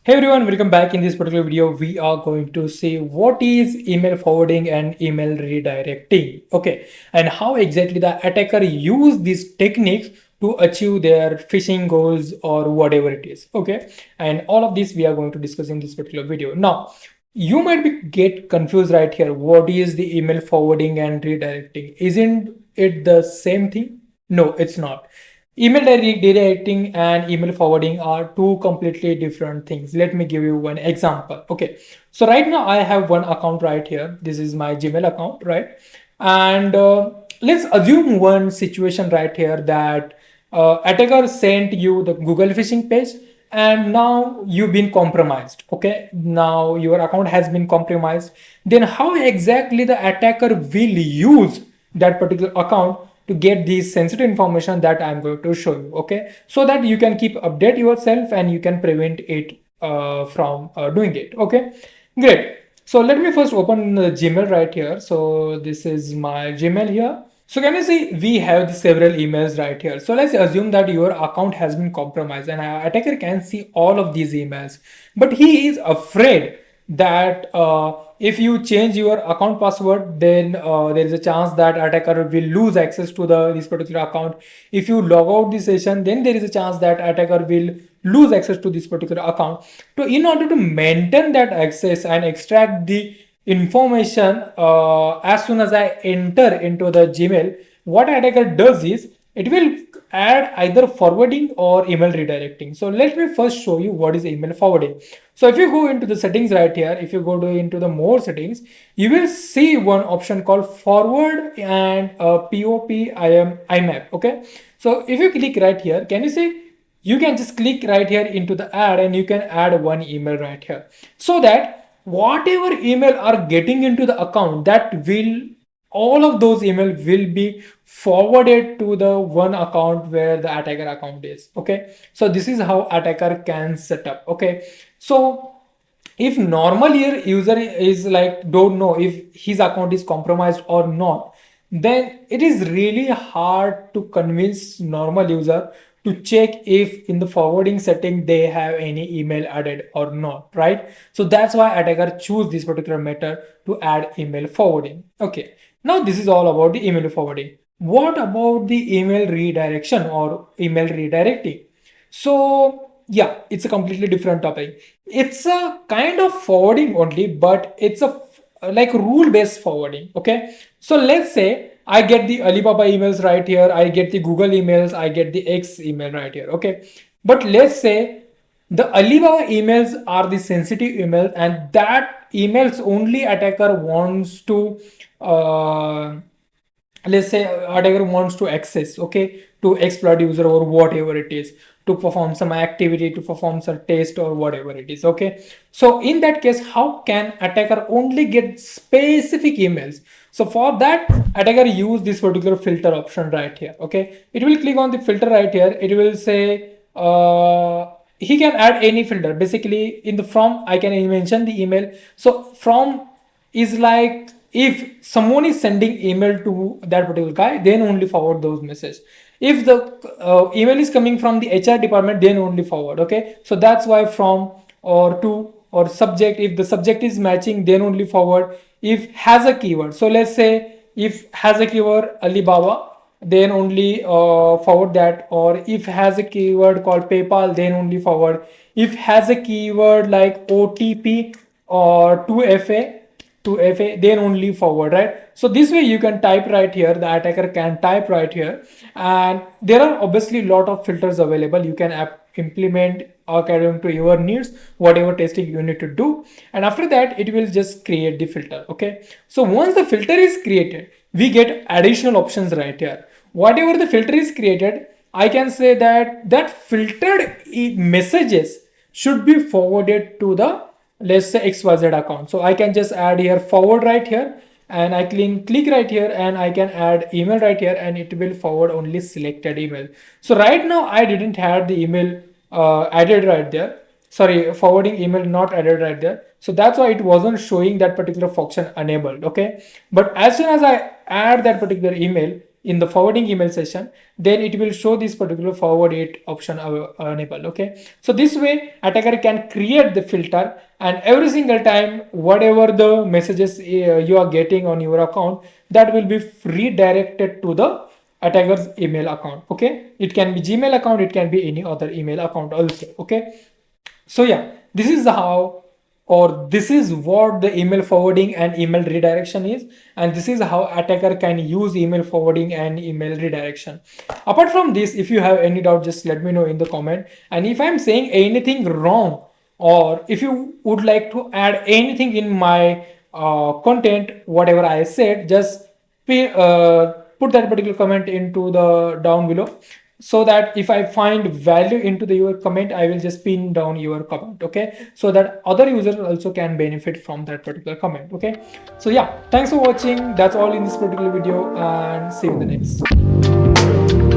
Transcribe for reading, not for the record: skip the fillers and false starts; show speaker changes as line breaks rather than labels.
Hey everyone, welcome back. In this particular video, we are going to see what is email forwarding and email redirecting. Okay, and how exactly the attacker use these techniques to achieve their phishing goals or whatever it is. Okay, and all of this we are going to discuss in this particular video. Now, you might be get confused right here. What is the email forwarding and redirecting? Isn't it the same thing? No, it's not. Email redirecting and email forwarding are two completely different things. Let me give you one example. Okay, so right now I have one account right here. This is my Gmail account, right? And let's assume one situation right here that attacker sent you the Google phishing page and now you've been compromised. Okay, now your account has been compromised. Then how exactly the attacker will use that particular account to get these sensitive information that I'm going to show you, okay, so that you can keep update yourself and you can prevent it from doing it. Okay, great. So let me first open the Gmail right here. So this is my Gmail here. So can you see we have several emails right here. So let's assume that your account has been compromised and our attacker can see all of these emails, but he is afraid that if you change your account password, then there is a chance that attacker will lose access to this particular account. If you log out the session, then there is a chance that attacker will lose access to this particular account. So in order to maintain that access and extract the information as soon as I enter into the Gmail, what attacker does is it will add either forwarding or email redirecting. So let me first show you what is email forwarding. So if you go into the settings right here, if you go into the more settings, you will see one option called forward and IMAP. Okay, so if you click right here, can you see you can just click right here into the add and you can add one email right here, so that whatever email are getting into the account, that will all of those email will be forwarded to the one account where the attacker account is. Okay, so this is how attacker can set up. Okay, so if normal user is like don't know if his account is compromised or not, then it is really hard to convince normal user to check if in the forwarding setting they have any email added or not, right? So that's why attacker choose this particular method to add email forwarding. Okay, now this is all about the email forwarding. What about the email redirection or email redirecting? So yeah, it's a completely different topic. It's a kind of forwarding only, but it's a like rule-based forwarding. Okay, so let's say I get the Alibaba emails right here, I get the Google emails, I get the X email right here. Okay, but let's say the Alibaba emails are the sensitive email, and that emails only attacker wants to let's say attacker wants to access, okay, to exploit user or whatever it is, to perform some activity, to perform some test or whatever it is. Okay, so in that case, how can attacker only get specific emails? So for that, attacker use this particular filter option right here. Okay, it will click on the filter right here. It will say he can add any filter. Basically in the from, I can mention the email. So from is like if someone is sending email to that particular guy, then only forward those messages. If the email is coming from the HR department, then only forward. Okay, so that's why from or to or subject, if the subject is matching, then only forward. If has a keyword, so let's say if has a keyword Alibaba, then only forward that. Or if has a keyword called PayPal, then only forward. If has a keyword like OTP or 2FA, then only forward, right? So this way you can type right here, the attacker can type right here, and there are obviously a lot of filters available. You can implement according to your needs, whatever testing you need to do, and after that it will just create the filter. Okay, so once the filter is created, we get additional options right here. Whatever the filter is created, I can say that that filtered messages should be forwarded to the, let's say, XYZ account. So I can just add here forward right here, and I click right here, and I can add email right here, and it will forward only selected email. So right now I didn't have the email added right there. Sorry, forwarding email not added right there. So that's why it wasn't showing that particular function enabled. Okay, but as soon as I add that particular email, in the forwarding email session, then it will show this particular forward it option enabled. Okay, so this way attacker can create the filter, and every single time whatever the messages you are getting on your account, that will be redirected to the attacker's email account. Okay, it can be Gmail account, it can be any other email account also. Okay, so yeah, this is how, or this is what the email forwarding and email redirection is, and this is how attacker can use email forwarding and email redirection. Apart from this, if you have any doubt, just let me know in the comment, and if I'm saying anything wrong, or if you would like to add anything in my content, whatever I said, just put that particular comment into the down below, so that if I find value into your comment, I will just pin down your comment. Okay, so that other users also can benefit from that particular comment. Okay, so yeah, thanks for watching. That's all in this particular video, and see you in the next.